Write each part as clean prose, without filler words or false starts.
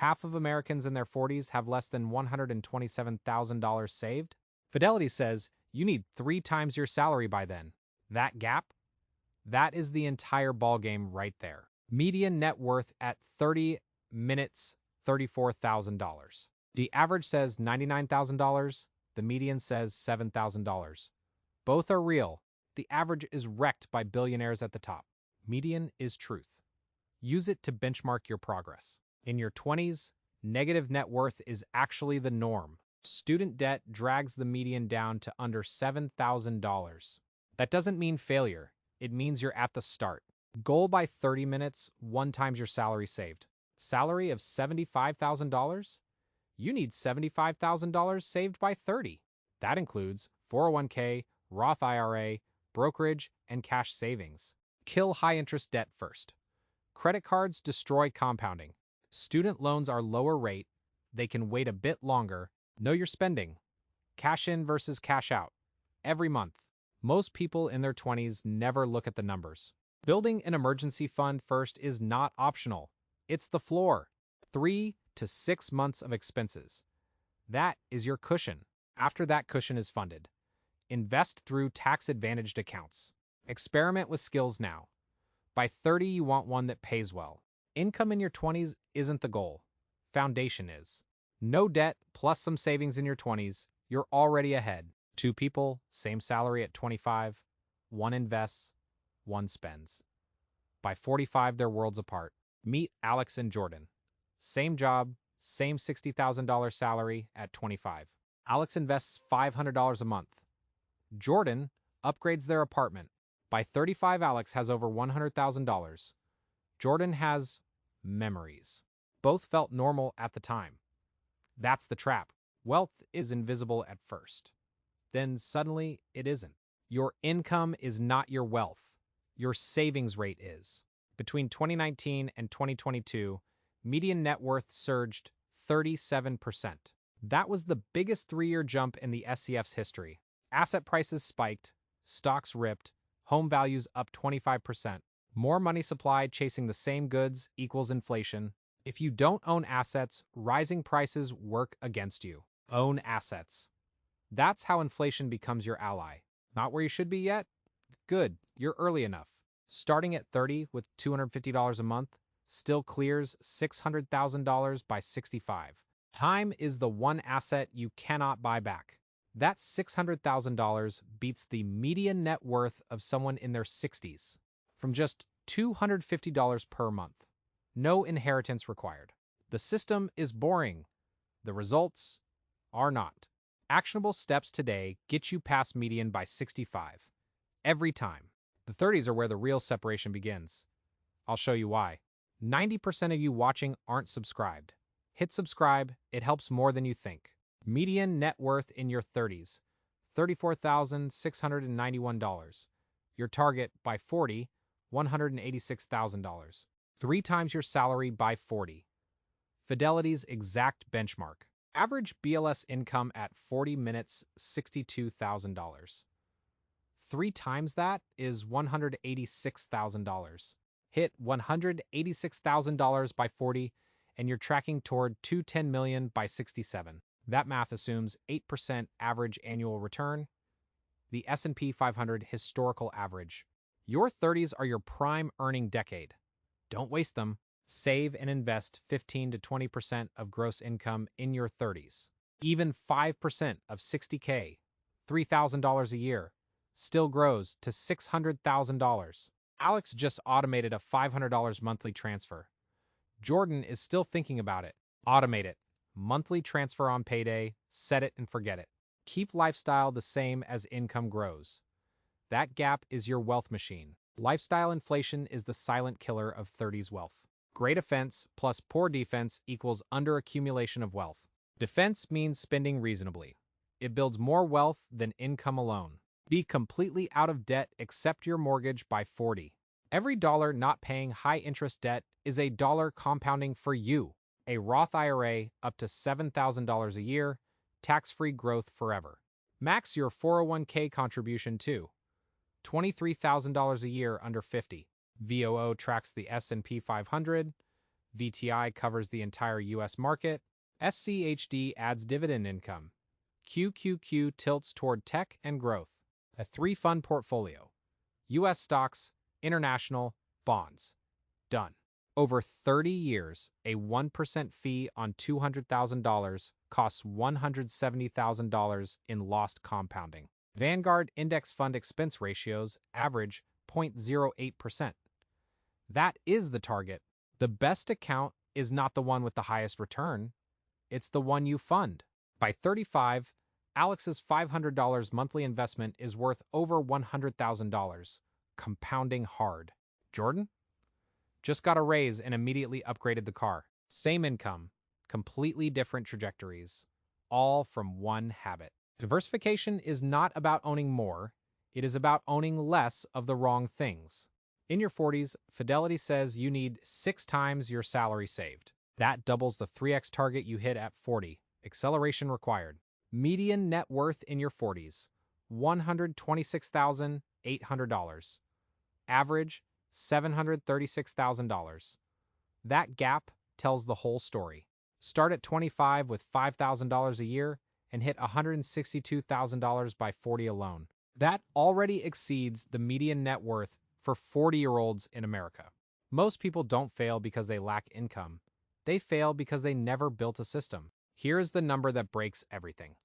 Half of Americans in their 40s have less than $127,000 saved. Fidelity says you need 3 times your salary by then. That gap? That is the entire ballgame right there. Median net worth at 30 minutes, $34,000. The average says $99,000. The median says $7,000. Both are real. The average is wrecked by billionaires at the top. Median is truth. Use it to benchmark your progress. In your 20s, negative net worth is actually the norm. Student debt drags the median down to under $7,000. That doesn't mean failure. It means you're at the start. Goal by 30 minutes, 1 times your salary saved. Salary of $75,000? You need $75,000 saved by 30. That includes 401k, Roth IRA, brokerage, and cash savings. Kill high-interest debt first. Credit cards destroy compounding. Student loans are lower rate. They can wait a bit longer. Know your spending. Cash in versus cash out. Every month. Most people in their 20s never look at the numbers. Building an emergency fund first is not optional. It's the floor. 3 to 6 months of expenses. That is your cushion. After that cushion is funded, invest through tax-advantaged accounts. Experiment with skills now. By 30, you want one that pays well. Income in your 20s isn't the goal. Foundation is. No debt plus some savings in your 20s, you're already ahead. 2 people, same salary at 25. 1 invests, 1 spends. By 45, they're worlds apart. Meet Alex and Jordan. Same job, same $60,000 salary at 25. Alex invests $500 a month. Jordan upgrades their apartment. By 35, Alex has over $100,000. Jordan has memories. Both felt normal at the time. That's the trap. Wealth is invisible at first. Then suddenly it isn't. Your income is not your wealth. Your savings rate is. Between 2019 and 2022, median net worth surged 37%. That was the biggest 3-year jump in the SCF's history. Asset prices spiked, stocks ripped, home values up 25%. More money supplied chasing the same goods equals inflation. If you don't own assets, rising prices work against you. Own assets. That's how inflation becomes your ally. Not where you should be yet? Good, you're early enough. Starting at 30 with $250 a month still clears $600,000 by 65. Time is the one asset you cannot buy back. That $600,000 beats the median net worth of someone in their 60s from just $250 per month. No inheritance required. The system is boring. The results are not. Actionable steps today get you past median by 65. Every time. The 30s are where the real separation begins. I'll show you why. 90% of you watching aren't subscribed. Hit subscribe, it helps more than you think. Median net worth in your 30s, $34,691. Your target by 40, $186,000. 3 times your salary by 40. Fidelity's exact benchmark. Average BLS income at 40 minutes, $62,000. 3 times that is $186,000. Hit $186,000 by 40, and you're tracking toward $210 million by 67. That math assumes 8% average annual return, the S&P 500 historical average. Your 30s are your prime earning decade. Don't waste them. Save and invest 15 to 20% of gross income in your 30s. Even 5% of $60K, $3,000 a year, still grows to $600,000. Alex just automated a $500 monthly transfer. Jordan is still thinking about it. Automate it. Monthly transfer on payday, set it and forget it. Keep lifestyle the same as income grows. That gap is your wealth machine. Lifestyle inflation is the silent killer of 30s wealth. Great offense plus poor defense equals underaccumulation of wealth. Defense means spending reasonably. It builds more wealth than income alone. Be completely out of debt except your mortgage by 40. Every dollar not paying high-interest debt is a dollar compounding for you. A Roth IRA up to $7,000 a year, tax-free growth forever. Max your 401k contribution too. $23,000 a year under 50. VOO tracks the S&P 500. VTI covers the entire US market. SCHD adds dividend income. QQQ tilts toward tech and growth. A three-fund portfolio. US stocks, international, bonds. Done. Over 30 years, a 1% fee on $200,000 costs $170,000 in lost compounding. Vanguard index fund expense ratios average 0.08%. That is the target. The best account is not the one with the highest return. It's the one you fund. By 35, Alex's $500 monthly investment is worth over $100,000, compounding hard. Jordan? Just got a raise and immediately upgraded the car. Same income, completely different trajectories, all from one habit. Diversification is not about owning more, it is about owning less of the wrong things. In your 40s, Fidelity says you need 6 times your salary saved. That doubles the 3x target you hit at 40. Acceleration required. Median net worth in your 40s, $126,800. Average, $736,000. That gap tells the whole story. Start at 25 with $5,000 a year and hit $162,000 by 40 alone. That already exceeds the median net worth for 40-year-olds in America. Most people don't fail because they lack income. They fail because they never built a system. Here is the number that breaks everything.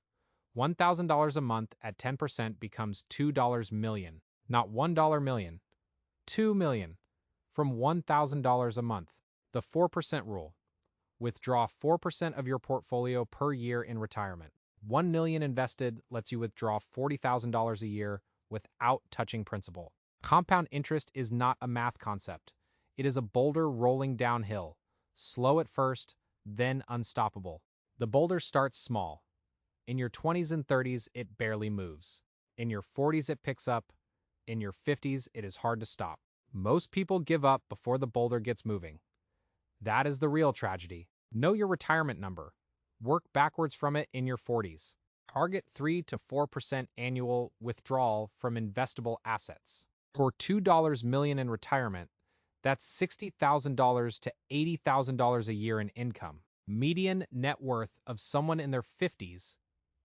$1,000 a month at 10% becomes $2 million, not $1 million. $2 million from $1,000 a month. The 4% rule. Withdraw 4% of your portfolio per year in retirement. $1 million invested lets you withdraw $40,000 a year without touching principal. Compound interest is not a math concept. It is a boulder rolling downhill. Slow at first, then unstoppable. The boulder starts small. In your 20s and 30s, it barely moves. In your 40s, it picks up. In your 50s, it is hard to stop. Most people give up before the boulder gets moving. That is the real tragedy. Know your retirement number. Work backwards from it in your 40s. Target 3 to 4% annual withdrawal from investable assets. For $2 million in retirement, that's $60,000 to $80,000 a year in income. Median net worth of someone in their 50s,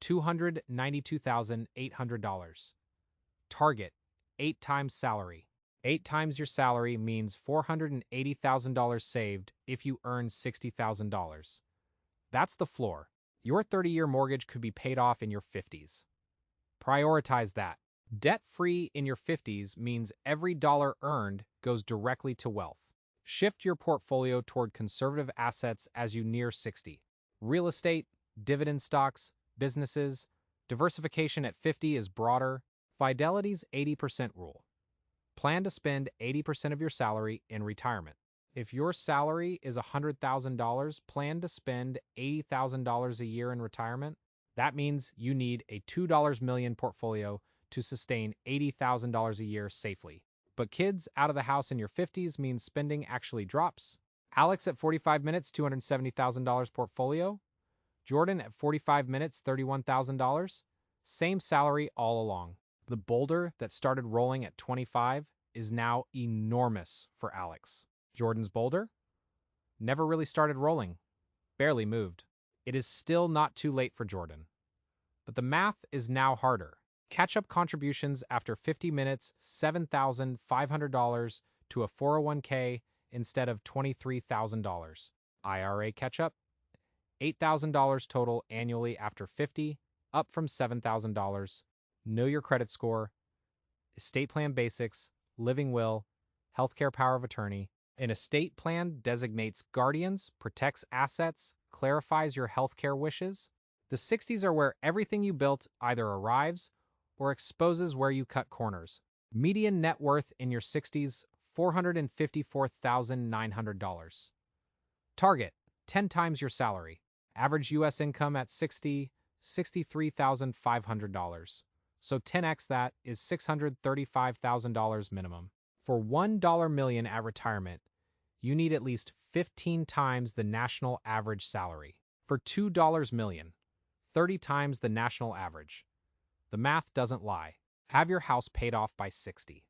$292,800. Target 8 times salary. 8 times your salary means $480,000 saved if you earn $60,000. That's the floor. Your 30-year mortgage could be paid off in your 50s. Prioritize that. Debt-free in your 50s means every dollar earned goes directly to wealth. Shift your portfolio toward conservative assets as you near 60. Real estate, dividend stocks, businesses. Diversification at 50 is broader. Fidelity's 80% rule. Plan to spend 80% of your salary in retirement. If your salary is $100,000, plan to spend $80,000 a year in retirement. That means you need a $2 million portfolio to sustain $80,000 a year safely. But kids out of the house in your 50s means spending actually drops. Alex at 45 minutes, $270,000 portfolio. Jordan at 45 minutes, $31,000. Same salary all along. The boulder that started rolling at 25 is now enormous for Alex. Jordan's boulder? Never really started rolling. Barely moved. It is still not too late for Jordan. But the math is now harder. Catch-up contributions after 50 minutes, $7,500 to a 401k instead of $23,000. IRA catch-up, $8,000 total annually after 50, up from $7,000. Know your credit score, estate plan basics, living will, healthcare power of attorney. An estate plan designates guardians, protects assets, clarifies your healthcare wishes. The 60s are where everything you built either arrives or exposes where you cut corners. Median net worth in your 60s, $454,900. Target, 10 times your salary. Average U.S. income at 60, $63,500. So 10x that is $635,000 minimum. For $1 million at retirement, you need at least 15 times the national average salary. For $2 million, 30 times the national average. The math doesn't lie. Have your house paid off by 60.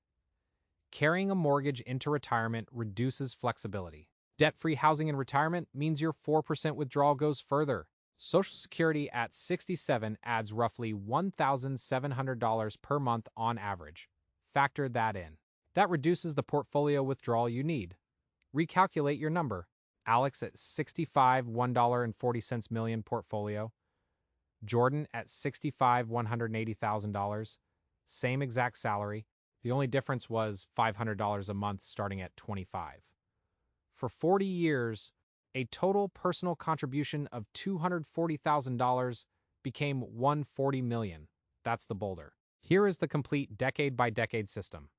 Carrying a mortgage into retirement reduces flexibility. Debt-free housing in retirement means your 4% withdrawal goes further. Social Security at 67 adds roughly $1,700 per month on average. Factor that in. That reduces the portfolio withdrawal you need. Recalculate your number. Alex at 65, $1.40 million portfolio. Jordan at 65, $180,000. Same exact salary. The only difference was $500 a month starting at 25. For 40 years, a total personal contribution of $240,000 became $140 million. That's the boulder. Here is the complete decade-by-decade system.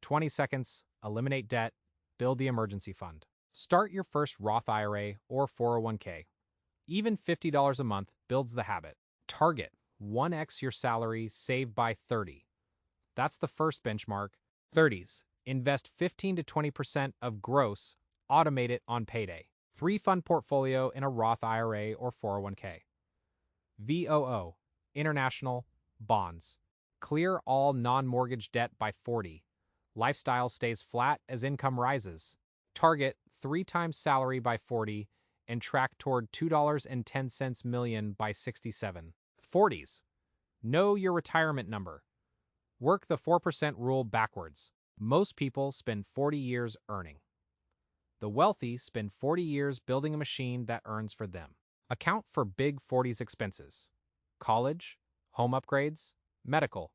20 seconds, eliminate debt, build the emergency fund. Start your first Roth IRA or 401k. Even $50 a month builds the habit. Target 1x your salary saved by 30. That's the first benchmark. 30s. Invest 15 to 20% of gross, automate it on payday. 3-fund portfolio in a Roth IRA or 401k. VOO, international, bonds. Clear all non-mortgage debt by 40. Lifestyle stays flat as income rises. Target 3 times salary by 40 and track toward $2.10 million by 67. 40s. Know your retirement number. Work the 4% rule backwards. Most people spend 40 years earning. The wealthy spend 40 years building a machine that earns for them. Account for big 40s expenses. College, home upgrades, medical.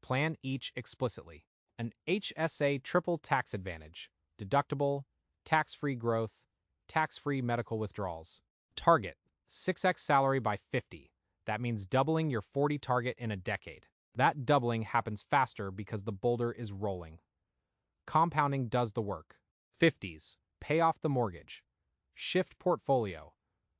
Plan each explicitly. An HSA triple tax advantage. Deductible, tax-free growth, tax-free medical withdrawals. Target 6x salary by 50. That means doubling your 40 target in a decade. That doubling happens faster because the boulder is rolling. Compounding does the work. 50s. Pay off the mortgage. Shift portfolio.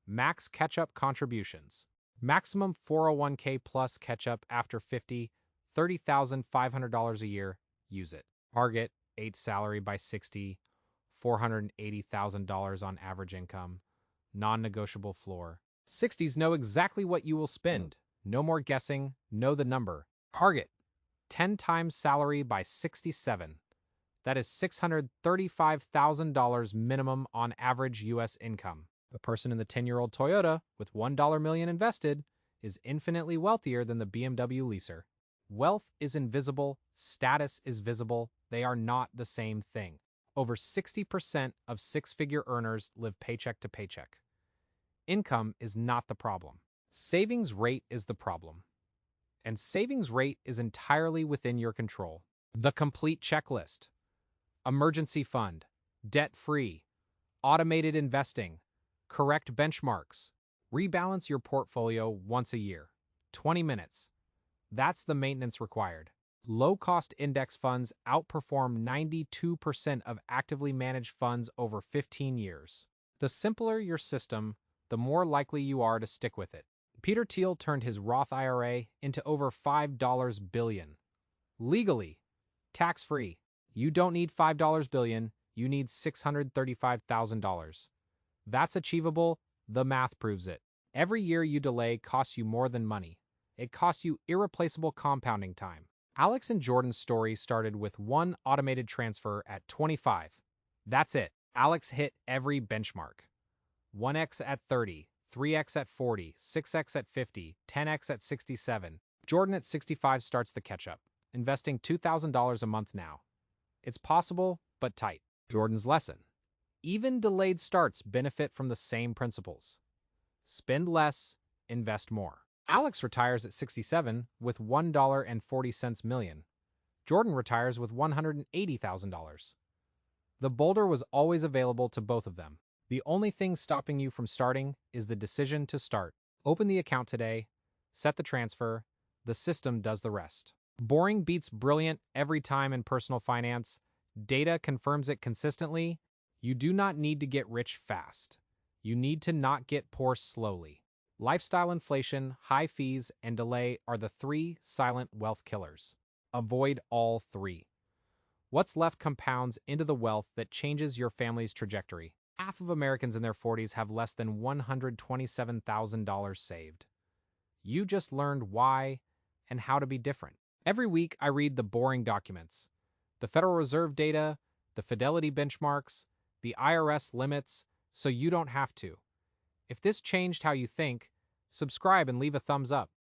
Max catch-up contributions. Maximum 401k plus catch-up after 50, $30,500 a year. Use it. Target 8 salary by 60, $480,000 on average income. Non-negotiable floor. 60s know exactly what you will spend. No more guessing. Know the number. Target 10 times salary by 67. That is $635,000 minimum on average U.S. income. The person in the 10-year-old Toyota with $1 million invested is infinitely wealthier than the BMW leaser. Wealth is invisible, status is visible. They are not the same thing. Over 60% of six-figure earners live paycheck to paycheck. Income is not the problem. Savings rate is the problem. And savings rate is entirely within your control. The complete checklist. Emergency fund, debt-free, automated investing, correct benchmarks. Rebalance your portfolio once a year. 20 minutes. That's the maintenance required. Low-cost index funds outperform 92% of actively managed funds over 15 years. The simpler your system, the more likely you are to stick with it. Peter Thiel turned his Roth IRA into over $5 billion. Legally, tax-free. You don't need $5 billion, you need $635,000. That's achievable, the math proves it. Every year you delay costs you more than money. It costs you irreplaceable compounding time. Alex and Jordan's story started with one automated transfer at 25. That's it. Alex hit every benchmark. 1x at 30, 3x at 40, 6x at 50, 10x at 67. Jordan at 65 starts the catch-up, investing $2,000 a month now. It's possible, but tight. Jordan's lesson. Even delayed starts benefit from the same principles. Spend less, invest more. Alex retires at 67 with $1.40 million. Jordan retires with $180,000. The boulder was always available to both of them. The only thing stopping you from starting is the decision to start. Open the account today, set the transfer, the system does the rest. Boring beats brilliant every time in personal finance. Data confirms it consistently. You do not need to get rich fast. You need to not get poor slowly. Lifestyle inflation, high fees, and delay are the 3 silent wealth killers. Avoid all 3. What's left compounds into the wealth that changes your family's trajectory. Half of Americans in their 40s have less than $127,000 saved. You just learned why and how to be different. Every week, I read the boring documents. The Federal Reserve data, the Fidelity benchmarks, the IRS limits, so you don't have to. If this changed how you think, subscribe and leave a thumbs up.